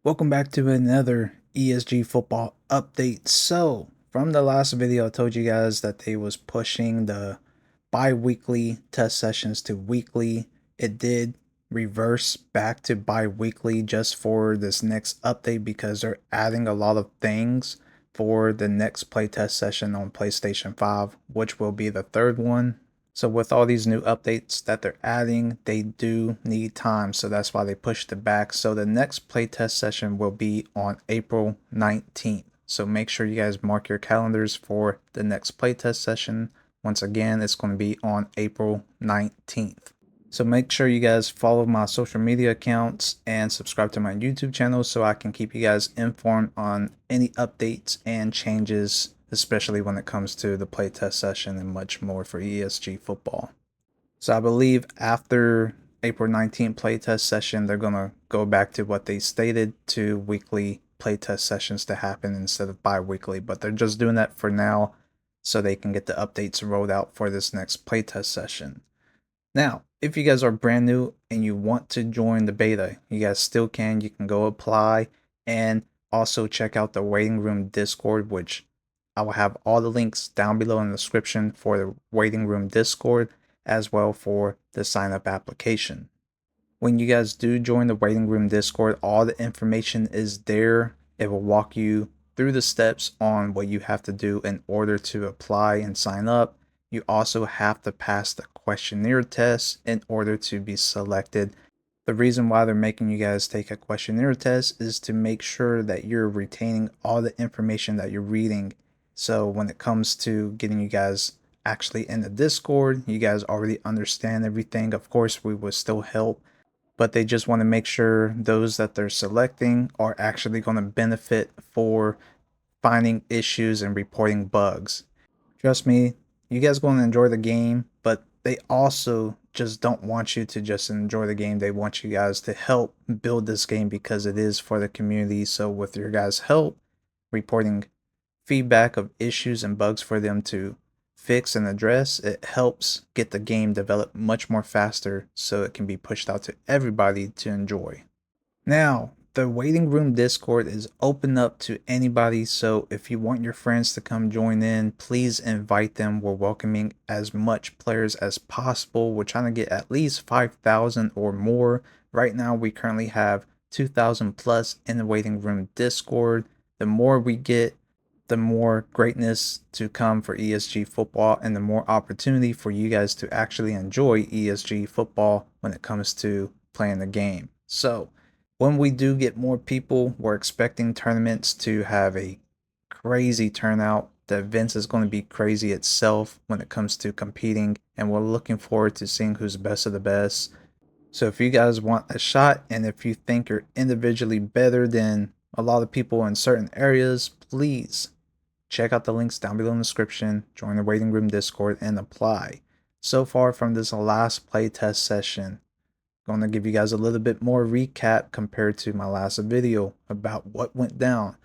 Welcome back to another ESG football update. So, from the last video, I told you guys that they was pushing the bi-weekly test sessions to weekly. It did reverse back to bi-weekly just for this next update because they're adding a lot of things for the next playtest session on PlayStation 5, which will be the third one. So with all these new updates that they're adding, they do need time. So that's why they pushed it back. So the next playtest session will be on April 19th. So make sure you guys mark your calendars for the next playtest session. Once again, it's going to be on April 19th. So make sure you guys follow my social media accounts and subscribe to my YouTube channel so I can keep you guys informed on any updates and changes, especially when it comes to the playtest session and much more for ESG football. So I believe after April 19th playtest session, they're going to go back to what they stated to weekly playtest sessions to happen instead of bi-weekly, but they're just doing that for now so they can get the updates rolled out for this next playtest session. Now, if you guys are brand new and you want to join the beta, you guys still can. You can go apply and also check out the waiting room Discord, which I will have all the links down below in the description for the waiting room Discord as well for the sign up application. When you guys do join the waiting room Discord, all the information is there. It will walk you through the steps on what you have to do in order to apply and sign up. You also have to pass the questionnaire test in order to be selected. The reason why they're making you guys take a questionnaire test is to make sure that you're retaining all the information that you're reading. So when it comes to getting you guys actually in the Discord, you guys already understand everything. Of course, we will still help, but they just want to make sure those that they're selecting are actually going to benefit for finding issues and reporting bugs. Trust me, you guys going to enjoy the game, but they also just don't want you to just enjoy the game. They want you guys to help build this game because it is for the community. So with your guys' help, reporting feedback of issues and bugs for them to fix and address, it helps get the game developed much more faster so it can be pushed out to everybody to enjoy. Now, the waiting room Discord is open up to anybody, so if you want your friends to come join in, please invite them. We're welcoming as much players as possible. We're trying to get at least 5,000 or more. Right now, we currently have 2,000 plus in the waiting room Discord. The more we get, the more greatness to come for ESG football and the more opportunity for you guys to actually enjoy ESG football when it comes to playing the game. So, when we do get more people, we're expecting tournaments to have a crazy turnout. The events is going to be crazy itself when it comes to competing, and we're looking forward to seeing who's best of the best. So if you guys want a shot and if you think you're individually better than a lot of people in certain areas, please check out the links down below in the description, join the waiting room Discord, and apply. So far from this last playtest session, going to give you guys a little bit more recap compared to my last video about what went down.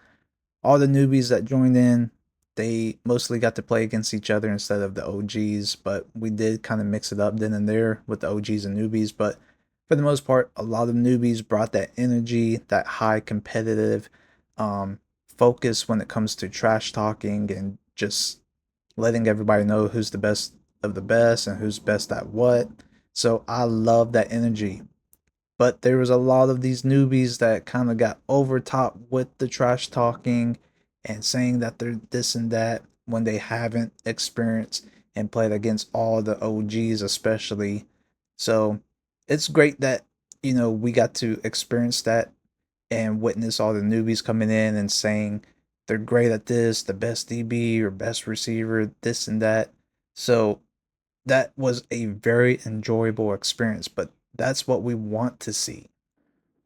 All the newbies that joined in, they mostly got to play against each other instead of the OGs, but we did kind of mix it up then and there with the OGs and newbies. But for the most part, a lot of newbies brought that energy, that high competitive focus when it comes to trash talking and just letting everybody know who's the best of the best and who's best at what. So I love that energy. But there was a lot of these newbies that kind of got over top with the trash talking and saying that they're this and that when they haven't experienced and played against all the OGs especially. So it's great that we got to experience that and witness all the newbies coming in and saying they're great at this, the best DB or best receiver, this and that. So that was a very enjoyable experience, but that's what we want to see.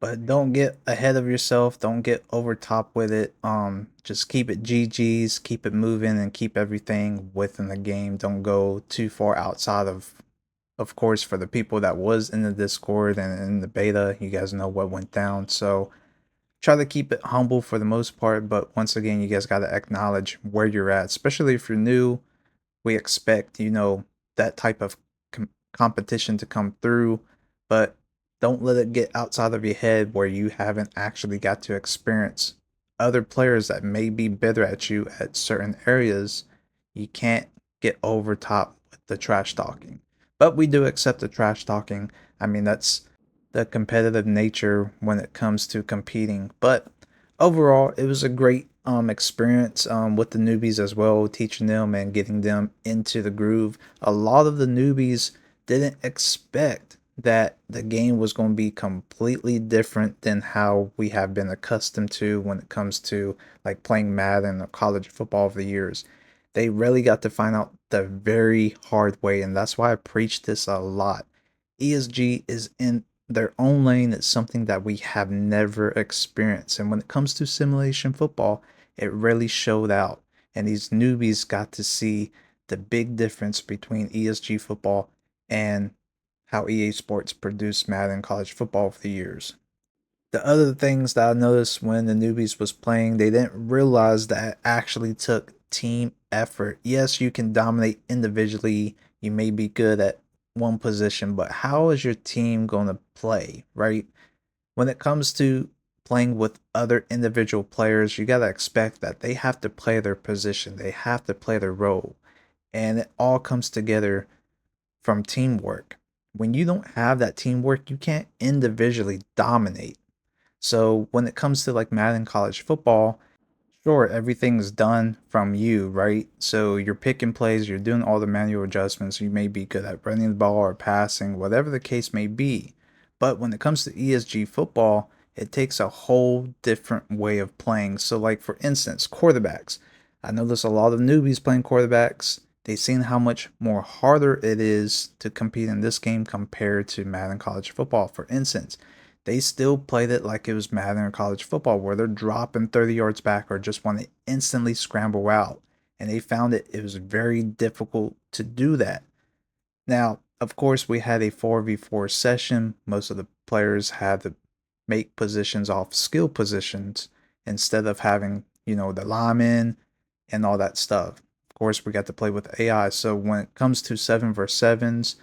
But don't get ahead of yourself, don't get over top with it. Just keep it GG's, keep it moving and keep everything within the game. Don't go too far outside of course, for the people that was in the Discord and in the beta, you guys know what went down. So try to keep it humble for the most part, but once again, you guys got to acknowledge where you're at, especially if you're new. We expect, that type of competition to come through, but Don't let it get outside of your head where you haven't actually got to experience other players that may be better at you at certain areas. You can't get over top with the trash talking. But we do accept the trash talking. I mean, that's the competitive nature when it comes to competing. But overall, it was a great experience with the newbies as well, teaching them and getting them into the groove. A lot of the newbies didn't expect that the game was going to be completely different than how we have been accustomed to when it comes to like playing Madden or college football over the years. They really got to find out the very hard way, and that's why I preach this a lot. ESG is in their own lane. It's something that we have never experienced, and when it comes to simulation football, it really showed out. And these newbies got to see the big difference between ESG football and how EA Sports produced Madden college football for the years. The other things that I noticed when the newbies was playing, they didn't realize that it actually took team effort. Yes, you can dominate individually. You may be good at one position, but how is your team going to play, right? When it comes to playing with other individual players, you got to expect that they have to play their position. They have to play their role. And it all comes together from teamwork. When you don't have that teamwork, you can't individually dominate. So when it comes to like Madden college football, sure, everything's done from you, right? So you're picking plays, you're doing all the manual adjustments. You may be good at running the ball or passing, whatever the case may be. But when it comes to ESG football, it takes a whole different way of playing. So, like for instance, quarterbacks. I know there's a lot of newbies playing quarterbacks. They've seen how much more harder it is to compete in this game compared to Madden college football. For instance, they still played it like it was Madden or college football, where they're dropping 30 yards back or just want to instantly scramble out. And they found it was very difficult to do that. Now, of course, we had a 4v4 session. Most of the players had to make positions off skill positions instead of having, the linemen and all that stuff. Of course, we got to play with AI. So when it comes to 7v7s,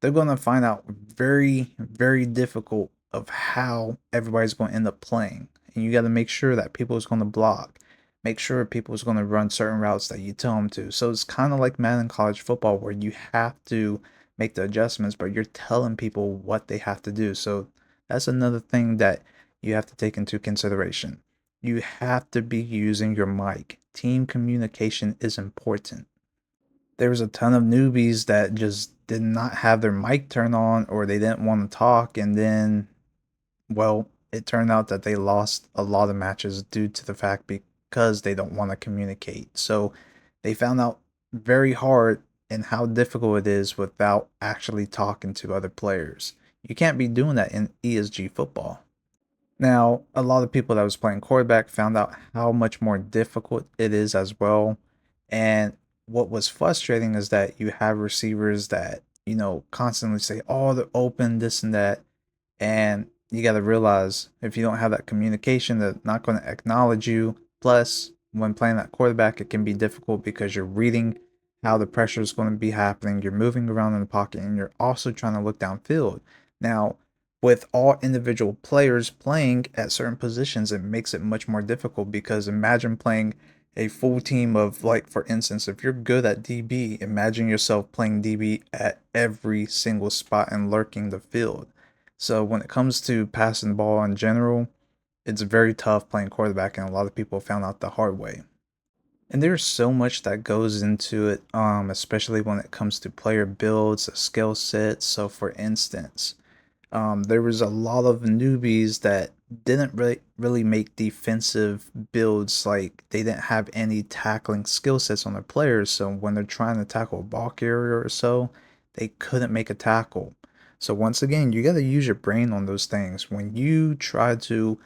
they're going to find out very, very difficult of how everybody's going to end up playing. And you got to make sure that people is going to block. Make sure people is going to run certain routes that you tell them to. So it's kind of like Madden college football where you have to make the adjustments, but you're telling people what they have to do. So that's another thing that you have to take into consideration. You have to be using your mic. Team communication is important. There was a ton of newbies that just did not have their mic turned on or they didn't want to talk, and then well, it turned out that they lost a lot of matches due to the fact because they don't want to communicate. So they found out very hard and how difficult it is without actually talking to other players. You can't be doing that in ESG football. Now, a lot of people that was playing quarterback found out how much more difficult it is as well. And what was frustrating is that you have receivers that, constantly say, oh, they're open, this and that. And you got to realize if you don't have that communication, they're not going to acknowledge you. Plus, when playing that quarterback, it can be difficult because you're reading how the pressure is going to be happening. You're moving around in the pocket and you're also trying to look downfield. Now, with all individual players playing at certain positions, it makes it much more difficult because imagine playing a full team of, like, for instance, if you're good at DB, imagine yourself playing DB at every single spot and lurking the field. So when it comes to passing the ball in general, it's very tough playing quarterback, and a lot of people found out the hard way. And there's so much that goes into it, especially when it comes to player builds, skill sets. So, for instance, there was a lot of newbies that didn't really make defensive builds. Like they didn't have any tackling skill sets on their players, so when they're trying to tackle a ball carrier or so, they couldn't make a tackle. So once again, you got to use your brain on those things. When you try to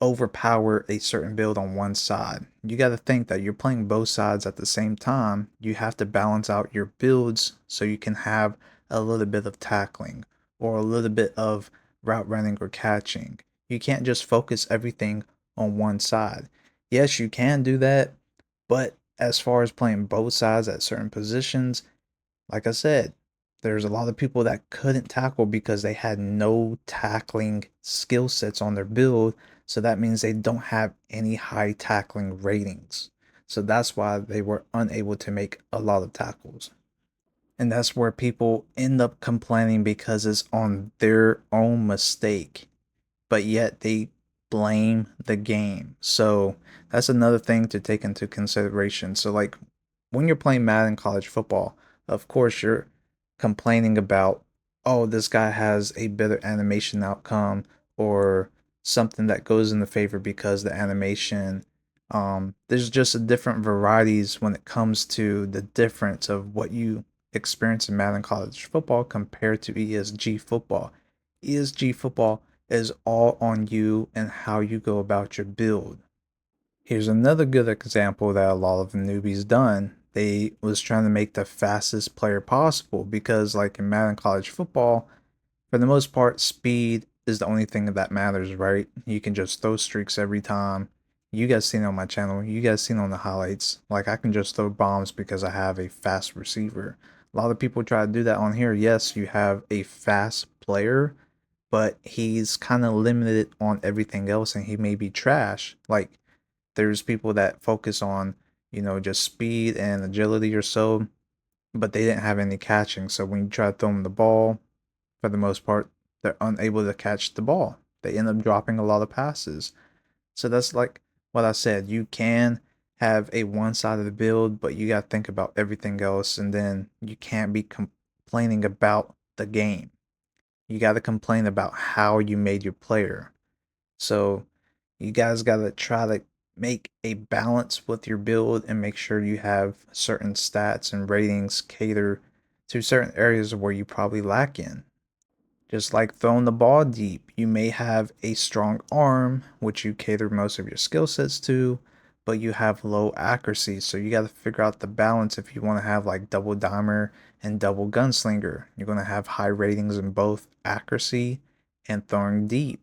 overpower a certain build on one side, you got to think that you're playing both sides at the same time. You have to balance out your builds so you can have a little bit of tackling or a little bit of route running or catching. You can't just focus everything on one side. Yes, you can do that, but as far as playing both sides at certain positions, like I said, There's a lot of people that couldn't tackle because they had no tackling skill sets on their build. So that means they don't have any high tackling ratings. So that's why they were unable to make a lot of tackles. And that's where people end up complaining because it's on their own mistake, but yet they blame the game. So that's another thing to take into consideration. So, like, when you're playing Madden college football, of course, you're complaining about, oh, this guy has a better animation outcome or something that goes in the favor because the animation. There's just a different varieties when it comes to the difference of what you experience in Madden college football compared to ESG football. ESG football is all on you and how you go about your build. Here's another good example that a lot of the newbies done. They was trying to make the fastest player possible because like in Madden college football, for the most part, speed is the only thing that matters, right? You can just throw streaks every time. You guys seen it on my channel. You guys seen on the highlights. Like I can just throw bombs because I have a fast receiver. A lot of people try to do that on here. Yes, you have a fast player, but he's kind of limited on everything else and he may be trash. Like there's people that focus on, just speed and agility or so, but they didn't have any catching. So when you try to throw them the ball, for the most part, they're unable to catch the ball. They end up dropping a lot of passes. So that's like what I said. You can have a one sided build, but you got to think about everything else. And then you can't be complaining about the game. You got to complain about how you made your player. So you guys got to try to make a balance with your build and make sure you have certain stats and ratings cater to certain areas where you probably lack in. Just like throwing the ball deep, you may have a strong arm, which you cater most of your skill sets to, but you have low accuracy. So you got to figure out the balance if you want to have like double dimer and double gunslinger. You're going to have high ratings in both accuracy and throwing deep.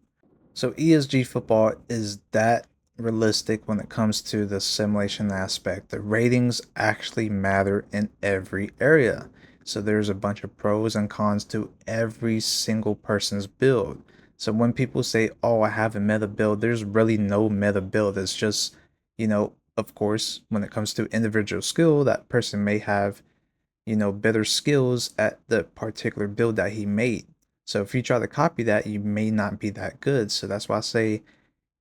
So ESG football is that realistic when it comes to the simulation aspect. The ratings actually matter in every area. So there's a bunch of pros and cons to every single person's build. So when people say, "Oh, I have a meta build," there's really no meta build. It's just, of course, when it comes to individual skill, that person may have better skills at the particular build that he made. So if you try to copy that, you may not be that good. So that's why I say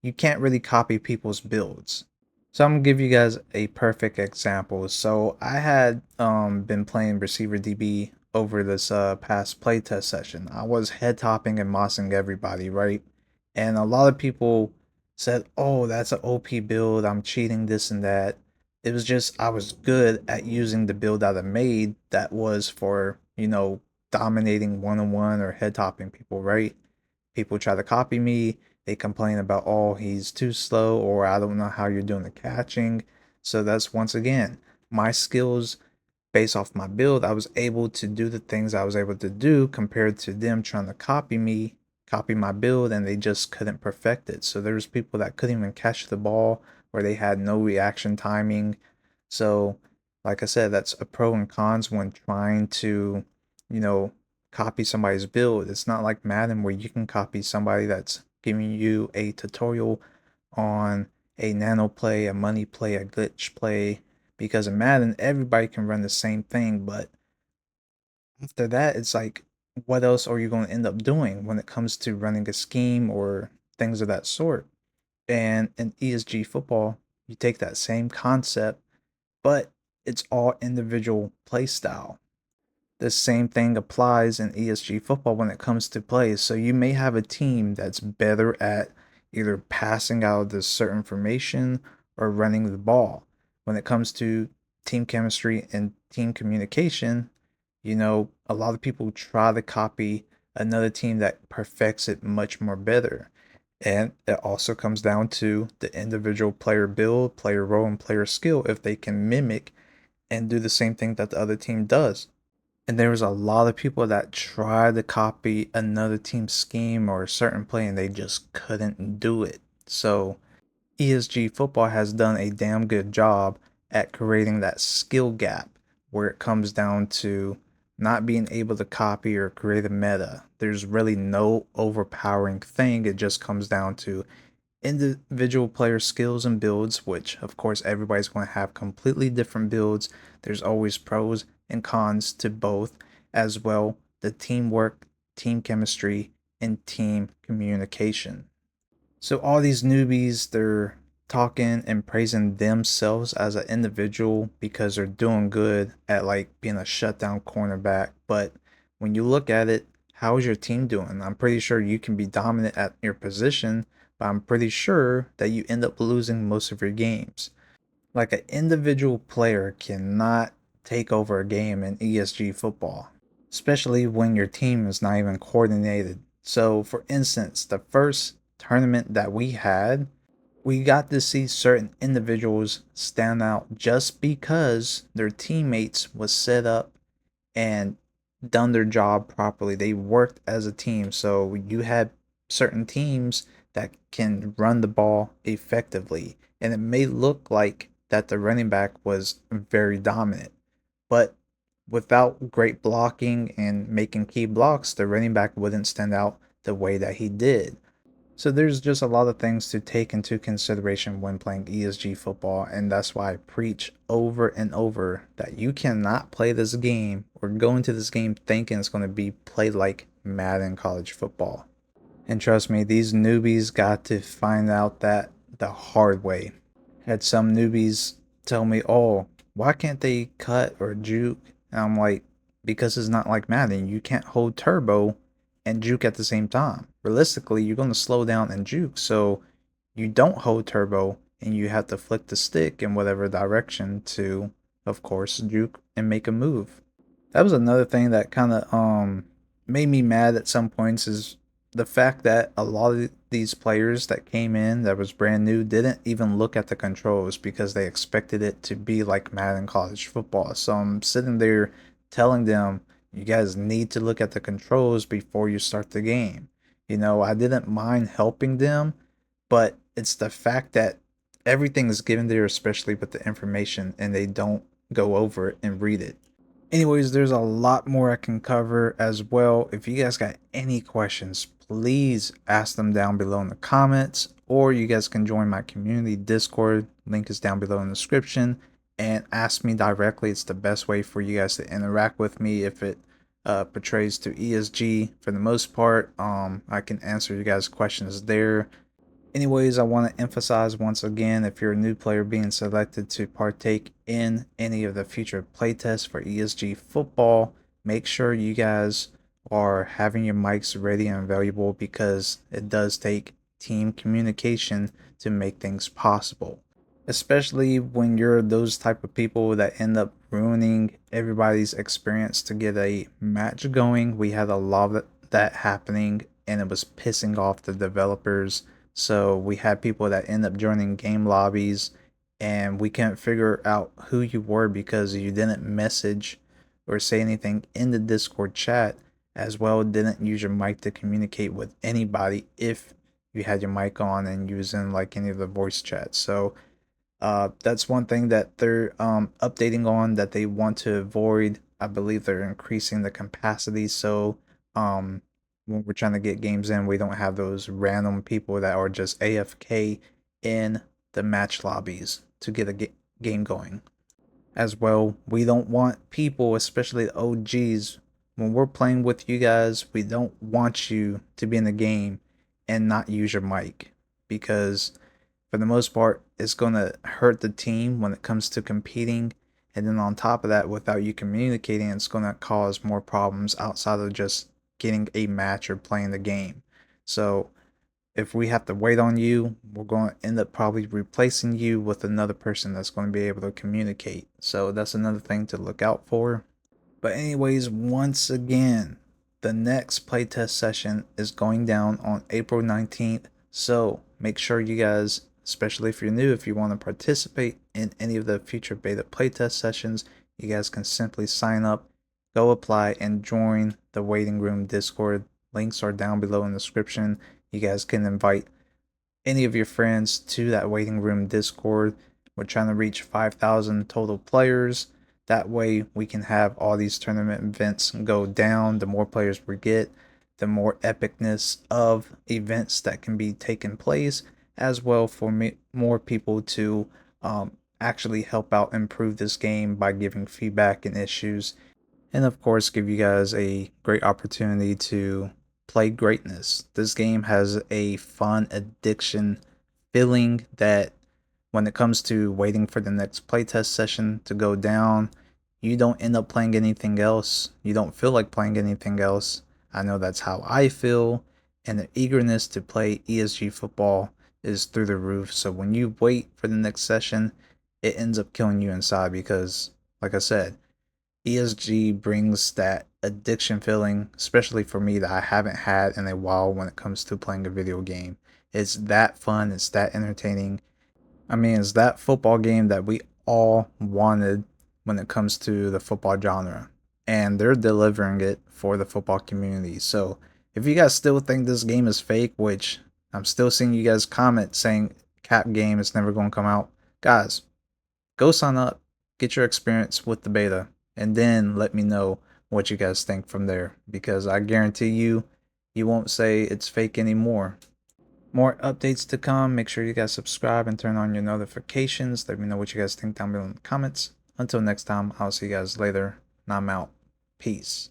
you can't really copy people's builds. So I'm gonna give you guys a perfect example. So I had been playing receiver DB over this past playtest session. I was head topping and mossing everybody, right? And a lot of people said, "Oh, that's an OP build. I'm cheating this and that." It was just I was good at using the build that I made that was for, dominating one on one or head topping people, right? People try to copy me. They complain about, oh, he's too slow, or I don't know how you're doing the catching. So that's once again my skills based off my build. I was able to do the things I was able to do compared to them trying to copy me, copy my build, and they just couldn't perfect it. So there was people that couldn't even catch the ball or they had no reaction timing. So, like I said, that's a pro and cons when trying to, you know, copy somebody's build. It's not like Madden where you can copy somebody that's giving you a tutorial on a nano play, a money play, a glitch play. Because in Madden, everybody can run the same thing, but after that, it's like, what else are you going to end up doing when it comes to running a scheme or things of that sort? And in ESG football, you take that same concept, but it's all individual play style. The same thing applies in ESG football when it comes to plays. So you may have a team that's better at either passing out this certain formation or running the ball. When it comes to team chemistry and team communication, a lot of people try to copy another team that perfects it much more better. And it also comes down to the individual player build, player role, and player skill if they can mimic and do the same thing that the other team does. And there was a lot of people that tried to copy another team's scheme or a certain play and they just couldn't do it. So ESG football has done a damn good job at creating that skill gap where it comes down to not being able to copy or create a meta. There's really no overpowering thing. It just comes down to individual player skills and builds, which of course everybody's going to have completely different builds. There's always pros and cons to both, as well the teamwork, team chemistry, and team communication. So all these newbies, they're talking and praising themselves as an individual because they're doing good at like being a shutdown cornerback. But when you look at it, how is your team doing? I'm pretty sure you can be dominant at your position, but I'm pretty sure that you end up losing most of your games. Like an individual player cannot take over a game in ESG football, especially when your team is not even coordinated. So, for instance, the first tournament that we had, we got to see certain individuals stand out just because their teammates was set up and done their job properly. They worked as a team. So you had certain teams that can run the ball effectively. And it may look like that the running back was very dominant, but without great blocking and making key blocks, the running back wouldn't stand out the way that he did. So there's just a lot of things to take into consideration when playing ESG football, and that's why I preach over and over that you cannot play this game or go into this game thinking it's going to be played like Madden college football. And trust me, these newbies got to find out that the hard way. Had some newbies tell me, "Oh, why can't they cut or juke?" And I'm like, "Because it's not like Madden. You can't hold turbo and juke at the same time. Realistically, you're going to slow down and juke. So you don't hold turbo and you have to flick the stick in whatever direction to, of course, juke and make a move." That was another thing that kind of made me mad at some points is the fact that a lot of these players that came in that was brand new didn't even look at the controls because they expected it to be like Madden college football. So I'm sitting there telling them, you guys need to look at the controls before you start the game. You know, I didn't mind helping them, but it's the fact that everything is given there, especially with the information, and they don't go over it and read it. Anyways, there's a lot more I can cover as well. If you guys got any questions, please ask them down below in the comments, or you guys can join my community Discord. Link is down below in the description, and ask me directly. It's the best way for you guys to interact with me. If it portrays to ESG for the most part, I can answer you guys' questions there. Anyways, I want to emphasize once again, if you're a new player being selected to partake in any of the future playtests for ESG football, make sure you guys are having your mics ready and available because it does take team communication to make things possible. Especially when you're those type of people that end up ruining everybody's experience to get a match going. We had a lot of that happening and it was pissing off the developers, so we had people that end up joining game lobbies and we couldn't figure out who you were because you didn't message or say anything in the Discord chat, as well didn't use your mic to communicate with anybody if you had your mic on and you was in like any of the voice chats. So that's one thing that they're updating on that they want to avoid. I believe they're increasing the capacity, so um, when we're trying to get games in, we don't have those random people that are just AFK in the match lobbies to get a game going. As well, we don't want people, especially the OGs, when we're playing with you guys, we don't want you to be in the game and not use your mic because for the most part, it's going to hurt the team when it comes to competing. And then on top of that, without you communicating, it's going to cause more problems outside of just getting a match or playing the game. So if we have to wait on you, we're going to end up probably replacing you with another person that's going to be able to communicate. So that's another thing to look out for. But anyways, once again, the next playtest session is going down on April 19th. So make sure you guys, especially if you're new, if you want to participate in any of the future beta playtest sessions, you guys can simply sign up, go apply, and join the waiting room Discord. Links are down below in the description. You guys can invite any of your friends to that waiting room Discord. We're trying to reach 5,000 total players. That way we can have all these tournament events go down. The more players we get, the more epicness of events that can be taking place, as well for more people to actually help out improve this game by giving feedback and issues, and of course give you guys a great opportunity to play greatness. This game has a fun addiction feeling that when it comes to waiting for the next playtest session to go down, you don't end up playing anything else. You don't feel like playing anything else. I know that's how I feel, and the eagerness to play ESG football is through the roof. So when you wait for the next session, it ends up killing you inside because, like I said, ESG brings that addiction feeling, especially for me, that I haven't had in a while when it comes to playing a video game. It's that fun, it's that entertaining. I mean, it's that football game that we all wanted when it comes to the football genre. And they're delivering it for the football community. So if you guys still think this game is fake, which I'm still seeing you guys comment saying Cap game is never going to come out, guys, go sign up, get your experience with the beta, and then let me know what you guys think from there. Because I guarantee you, you won't say it's fake anymore. More updates to come. Make sure you guys subscribe and turn on your notifications. Let me know what you guys think down below in the comments. Until next time, I'll see you guys later. And I'm out. Peace.